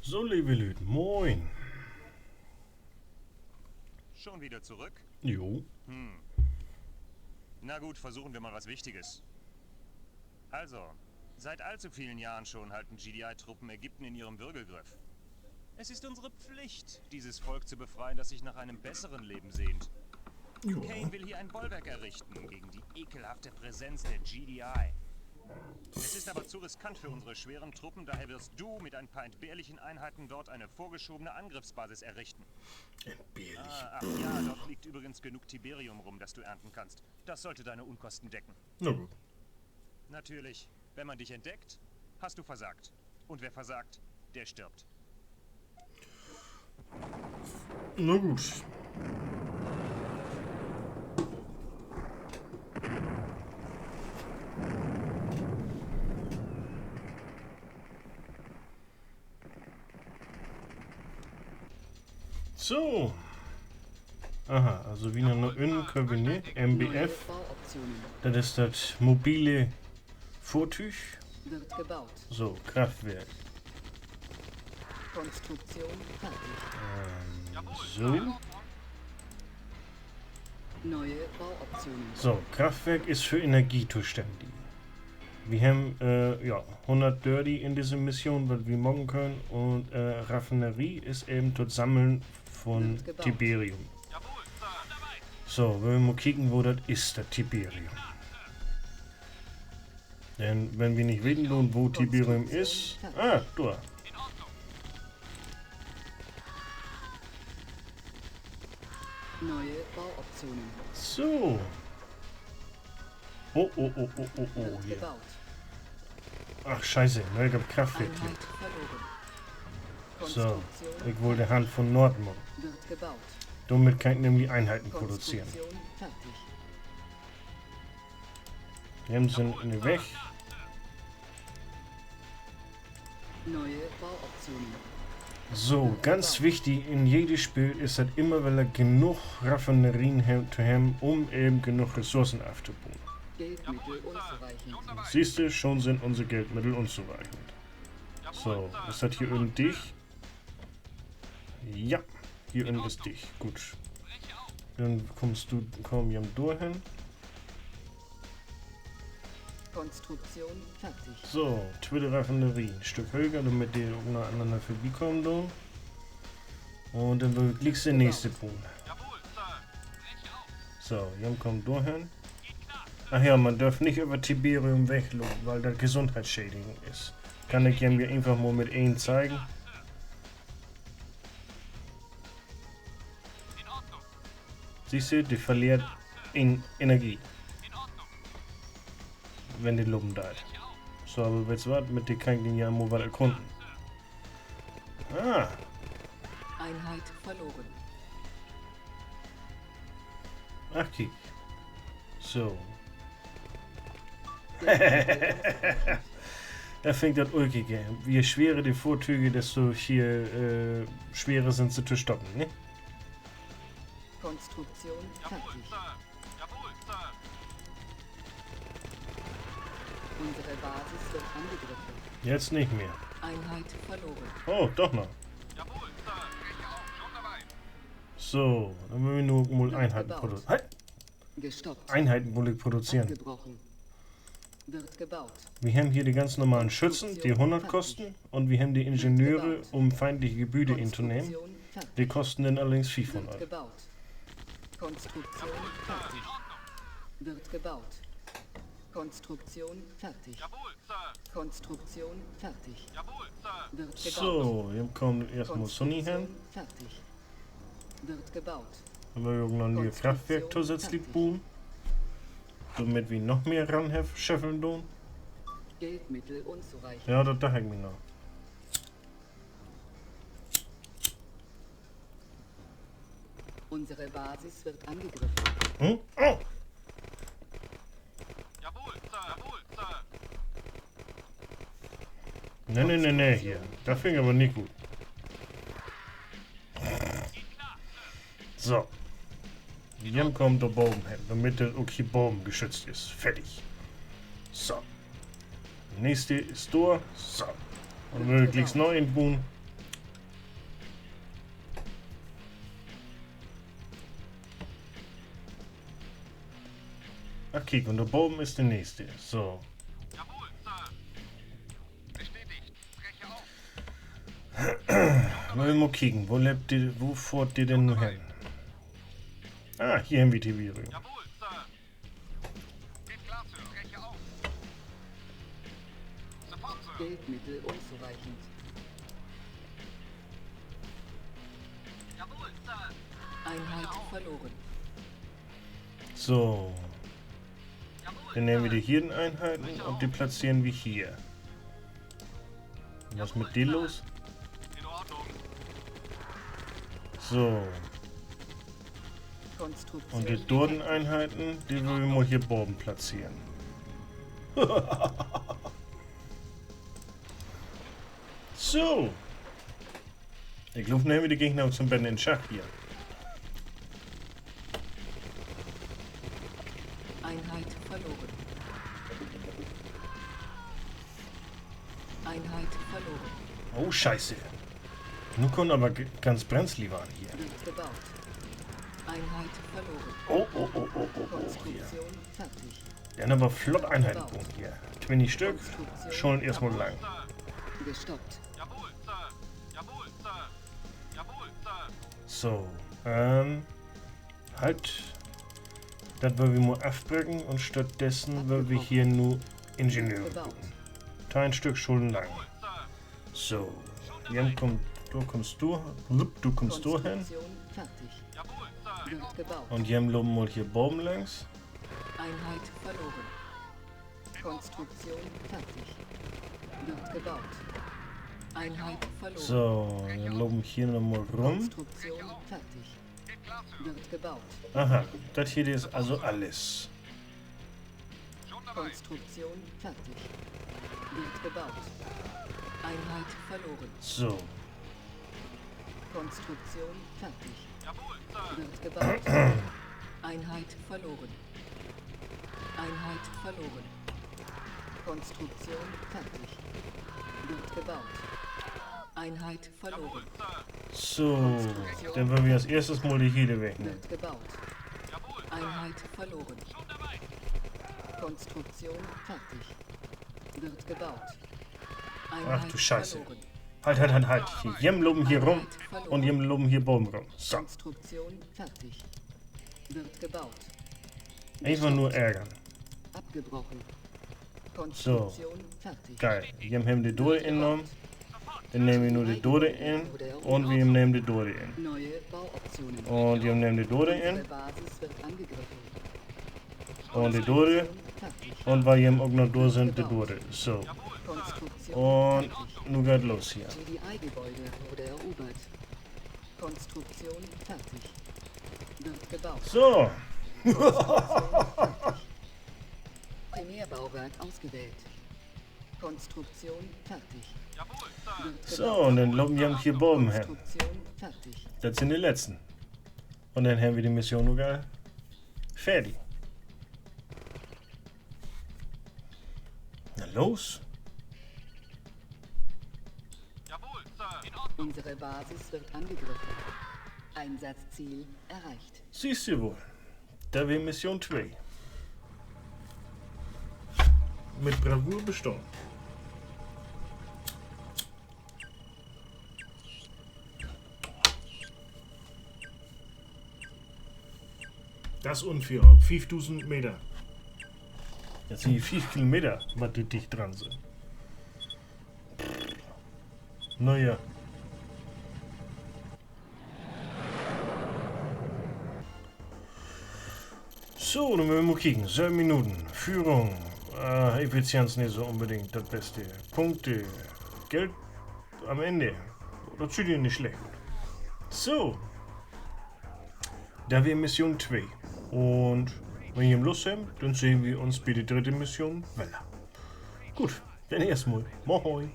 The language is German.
So, liebe Leute, moin. Schon wieder zurück? Jo. Na gut, versuchen wir mal was Wichtiges. Also, seit allzu vielen Jahren schon halten GDI-Truppen Ägypten in ihrem Würgegriff. Es ist unsere Pflicht, dieses Volk zu befreien, das sich nach einem besseren Leben sehnt. Jo. Kane will hier ein Bollwerk errichten gegen die ekelhafte Präsenz der GDI. Es ist aber zu riskant für unsere schweren Truppen, daher wirst du mit ein paar entbehrlichen Einheiten dort eine vorgeschobene Angriffsbasis errichten. Entbehrlich. Ach ja, dort liegt übrigens genug Tiberium rum, das du ernten kannst. Das sollte deine Unkosten decken. Na gut. Natürlich, wenn man dich entdeckt, hast du versagt. Und wer versagt, der stirbt. Na gut. So. Aha, also Wiener Neuönnen können wir nicht. MBF, das ist das mobile Vortüch. Wird gebaut. So, Kraftwerk. Konstruktion fertig. So. Neue Bauoptionen. So, Kraftwerk ist für Energie zuständig. Wir haben ja, 100 Dirty in dieser Mission, was wir morgen können. Und Raffinerie ist eben das Sammeln von Tiberium. So, wenn wir mal kicken, wo das ist, das Tiberium. Denn wenn wir nicht wissen, wo Tiberium ist... Ah, da. Neue Bauoptionen. So. Oh, oh, oh, oh, oh, oh, Wird hier. gebaut. Ach, scheiße, ne, ich hab Kraftwerk Einheit geklickt. verloren. So, Konstruktion ich wollte Hand von Nordmond. wird gebaut. Damit kann ich nämlich Einheiten produzieren. Konstruktion fertig. Wir sind in den Weg. Neue Bauoptionen. So, ganz wichtig in jedem Spiel ist das immer, weil er genug Raffinerien zu haben, um eben genug Ressourcen aufzubauen. Geldmittel unzureichend. Siehst du, schon sind unsere Geldmittel unzureichend. So, ist das hier unten dicht? Ja, hier unten ist dicht. Gut. Dann komm hier durch hin. Konstruktion fertig. So, Twitter Raffinerie. Ein Stück höher, damit die aneinander vorbeikommen. Da. Und dann klickst du den nächsten Punkt. So, hier kommt durch hin. Ach ja, man darf nicht über Tiberium weglaufen, weil das Gesundheitsschädigung ist. Kann ich ja mir einfach mal mit 1 zeigen. Siehst du, die verliert Energie. Wenn die Luppen da ist. So, aber weißt du was, mit dir kann ich den ja mal was erkunden. Ah, Einheit verloren. ach kiek. So. Da fängt das ulkige. Je schwerer die Vorzüge, desto hier schwerer sind sie zu stoppen, ne? Konstruktion fertig. Unsere Basis wird angegriffen. Jetzt nicht mehr. Einheit verloren. Oh, doch noch. So, dann müssen wir nur mal Einheiten produzieren. Halt! Gestoppt. Einheiten will ich produzieren. Abgebrochen. Wird gebaut. Wir haben hier die ganz normalen Schützen, die 100 kosten. Und wir haben die Ingenieure, um feindliche Gebiete einzunehmen. Konstruktion fertig. Die kosten dann allerdings Wird 500. gebaut. Konstruktion fertig. Wird gebaut. Konstruktion fertig. Konstruktion fertig. Wird gebaut. So, hier kommt erstmal Sonny hin. Konstruktion fertig. Wird gebaut. Dann wir irgendwann ein Kraftwerk zusätzlich bauen. Damit wir noch mehr scheffeln tun. Geldmittel unzureichend. Ja, das dachte ich mir noch. Unsere Basis wird angegriffen. Hm? Oh! Ne, hier. Das fing aber nicht gut. So. Hier kommt der Baum hin, damit der okay Baum geschützt ist. Fertig. So. Nächste ist durch. So. Und wenn du klickst noch in Boon. kicken. Und da oben ist der nächste. So. Jawohl, Sir. Bestätigt. Breche auf. Wollen wir mal kicken. Wo fährt ihr denn nur hin? Ah, hier haben wir die Viren. Jawohl, Sir. Geht klar, Sir. Breche auf. Sofort, Sir. Geldmittel unzureichend. Jawohl, Sir. Einheit verloren. So. Jawohl, Dann nehmen wir die hier in Einheiten und die platzieren wir hier. Was ist mit dir los? in Ordnung. So. Konstruktion. Und die dritten Einheiten, die wollen wir mal hier oben platzieren. So. Ich glaube, nehmen wir die Gegner zum Betten in Schach hier. Einheit verloren. Einheit verloren. Oh, scheiße. Nun kommen aber ganz brenzlig waren hier. Wird gebaut. Einheit verloren. Oh, oh, oh, oh, oh, oh, hier. Konstruktion fertig. Die haben aber flott Einheiten hier. 20 Stück. Schon erstmal lang. Gestoppt. Jawohl, Sir. Jawohl, Sir. Jawohl, Sir. So, halt. Das wollen wir mal abbrechen und stattdessen wollen wir hier nur Ingenieure gucken. Ein Stück Schulden lang. So, Jan kommt, du kommst du hin Konstruktion fertig. Jawohl, Sir. Wird gebaut. und Jan loben mal hier Baum längs. Einheit verloren. Konstruktion fertig. Wird gebaut. Einheit verloren. So, wir loben hier nochmal rum. Konstruktion fertig. Geht klar, Sir. Wird gebaut. Aha, das hier ist also alles. Schon dabei. Konstruktion fertig. Wird gebaut. Einheit verloren. So, Konstruktion fertig. Jawohl, Sir. Wird gebaut. Einheit verloren. Einheit verloren. Konstruktion fertig. Wird gebaut. Einheit verloren. Sir. so, dann wollen wir als erstes mal die Hede wegnehmen. Wird gebaut. Jawohl, Sir. Einheit verloren. Schon dabei. Konstruktion fertig. Wird gebaut. Ach du Scheiße. verloren. Halt. Jem loben hier rum und Jem loben hier Baum rum. So, Konstruktion fertig. Wird gebaut. einfach nur ärgern. Abgebrochen. Konstruktion fertig. Geil. Jem haben die Dode ingenommen. Dann nehmen wir nur die Dode in und wir nehmen die Dode in. Neue Bauoptionen. Und Jem nehmen die Dode Unsere in Basis wird angegriffen. und die Dode. Fertig. Und weil Jem auch noch durch sind, die Dode. So, Konstruktion und fertig. nun geht los hier. GDI-Gebäude wurde erobert. Konstruktion fertig. Wird gebaut. So, Primärbauwerk ausgewählt. Konstruktion fertig. Jawohl, Sir. Wird so, gebaut. und dann loben Jem hier Baum hin. Konstruktion fertig. Das sind die letzten. Und dann haben wir die Mission sogar fertig. Na los. Jawohl, Sir. In Ordnung. Unsere Basis wird angegriffen. Einsatzziel erreicht. Siehst du wohl. Da wäre Mission 2. Mit Bravour bestanden. Das unfair. 5000 Meter. Jetzt sind die 5 Kilometer, was die dicht dran sind. Naja. So, dann müssen wir mal kicken. 7 Minuten. Führung. Effizienz nicht so unbedingt das Beste. Punkte. Geld am Ende. Das sieht ja nicht schlecht. So. Da wäre Mission 2. Und wenn ihr Lust habt, dann sehen wir uns bei der dritten Mission weiter. Gut, dann erstmal. Moin.